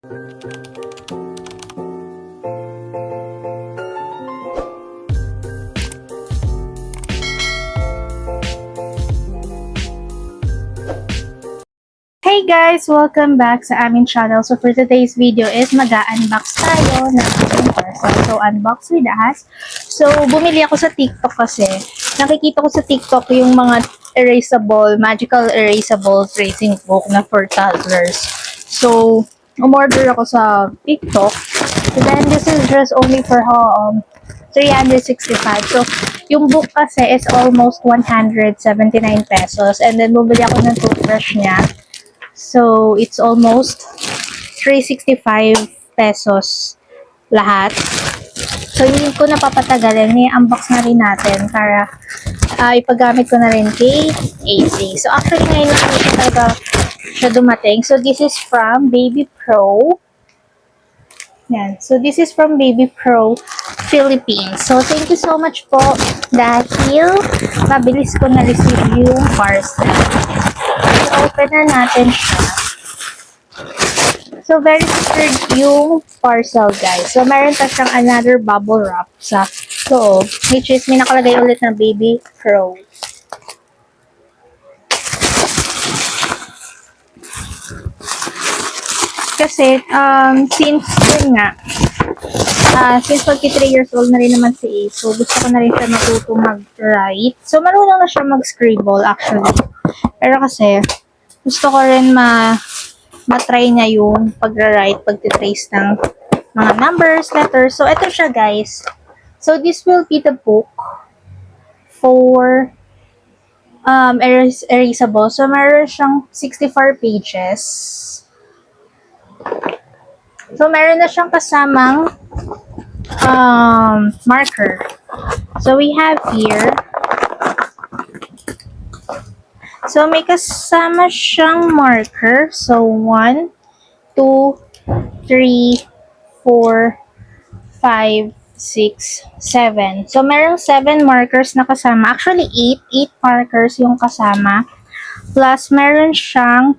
Hey guys! Welcome back sa aming channel. So for today's video is mag-unbox tayo ng aming parcel. So unbox with us. So bumili ako sa TikTok kasi nakikita ko sa TikTok yung mga magical erasable tracing book na for toddlers. So umorder ako sa TikTok. So then this is just only for 365. So yung book kasi is almost 179 pesos. And then bumili ako ng toothbrush niya. So, it's almost 365 pesos lahat. So, hindi ko napapatagalin. I-unbox na rin natin para ipagamit ko na rin kay AC. So, actually, ngayon lang ito talaga siya dumating. So, this is from Baby Pro. Yan. So, this is from Baby Pro Philippines. So, thank you so much po dahil mabilis ko na-receive yung parcel. So, open na natin siya. So, very secured yung parcel, guys. So, meron pa siyang another bubble wrap sa loob, which is may nakalagay ulit na Baby Pro. Kasi, since yun nga, since 23 years old na rin naman si Ace, so gusto ko na rin siya matuto mag-write. So, marunong na siya mag-scribble, actually. Pero kasi, gusto ko rin matry niya yung pag-write, pag-trace ng mga numbers, letters. So, ito siya, guys. So, this will be the book for erasable. So, meron siyang 64 pages. So, meron na siyang kasamang marker. So, we have here. So, may kasama siyang marker. So, 1, 2, 3, 4, 5, 6, 7. So, merong 7 markers na kasama. Actually, 8 markers yung kasama. Plus, meron siyang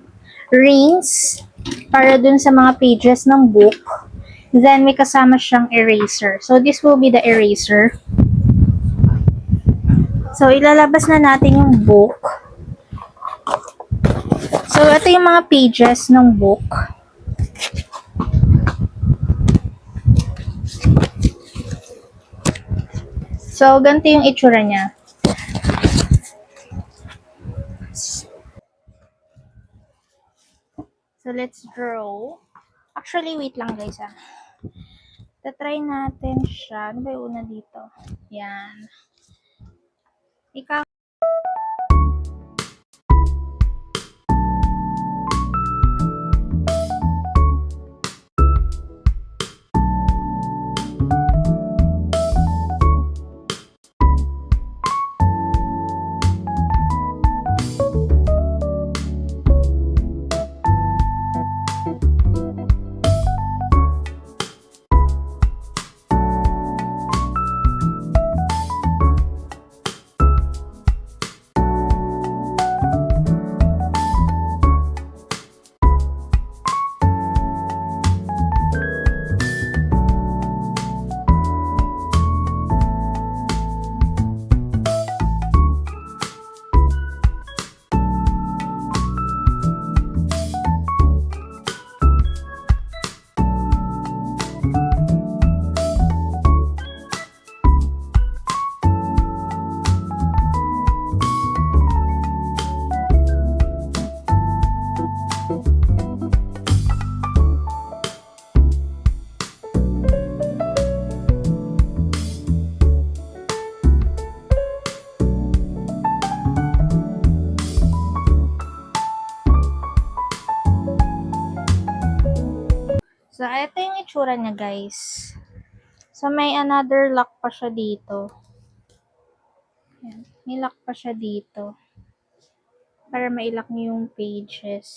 rings para dun sa mga pages ng book. Then, may kasama siyang eraser. So, this will be the eraser. So, ilalabas na natin yung book. So, ito yung mga pages ng book. So, ganito yung itsura niya. So, let's draw. Actually, wait lang guys Tatry natin siya. Ano ba yung una dito? Yan. Ikaw. So, ito yung itsura niya, guys. So, may another lock pa siya dito. Yan. May lock pa siya dito. Para ma-lock niyo yung pages.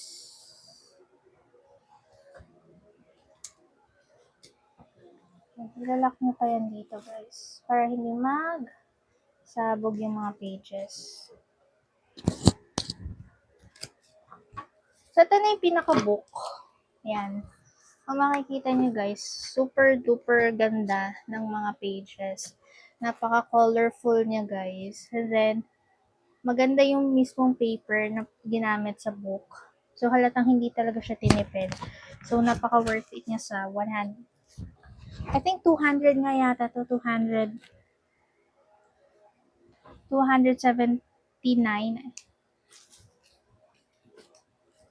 Ilalock nyo pa yan dito, guys. Para hindi sabog yung mga pages. So, ito na yung pinaka-book. Yan. Kung makikita nyo guys, super duper ganda ng mga pages. Napaka-colorful niya guys. And then, maganda yung mismong paper na ginamit sa book. So, halatang hindi talaga siya tinipid. So, napaka-worth it niya sa 100. I think 200 nga yata to, 279.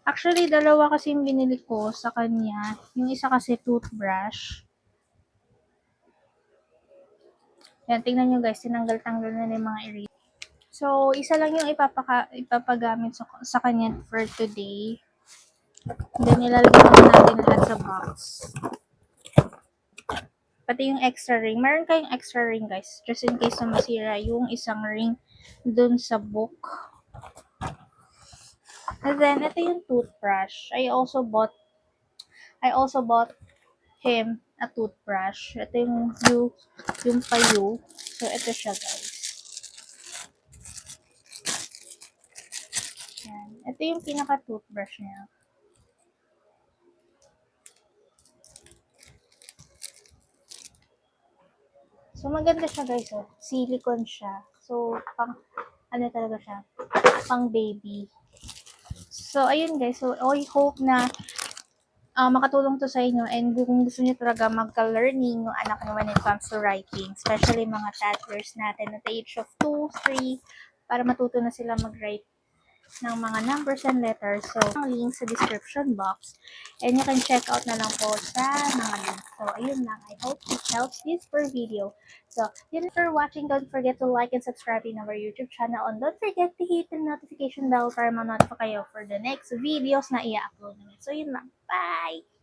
Actually, dalawa kasi yung binili ko sa kanya. Yung isa kasi toothbrush. Yan, tingnan nyo guys, tinanggal-tanggal na yung mga eraser. So, isa lang yung ipapagamit sa kanya for today. Then, ilalagay naman natin lahat sa box. Pati yung extra ring. Meron kayong extra ring guys. Just in case na masira yung isang ring dun sa book. And then, ito yung toothbrush. I also bought him a toothbrush. Ito yung payo. So, ito siya guys. Yan. Ito yung pinaka-toothbrush niya. So, maganda siya guys. Oh. Silicone siya. So, ano talaga siya? Pang baby. So, ayun guys. So, I hope na makatulong to sa inyo, and kung gusto niyo talaga magka-learning yung anak niyo when it comes to writing, especially mga toddlers natin at the age of 2, 3, para matuto na sila mag-write ng mga numbers and letters. So, ang link sa description box, and you can check out na lang po sa mga links. So, ayun lang. I hope it helps this per video. So, yun for watching. Don't forget to like and subscribe in our YouTube channel, and don't forget to hit the notification bell para ma-notify kayo for the next videos na i-upload namin. So, yun lang. Bye!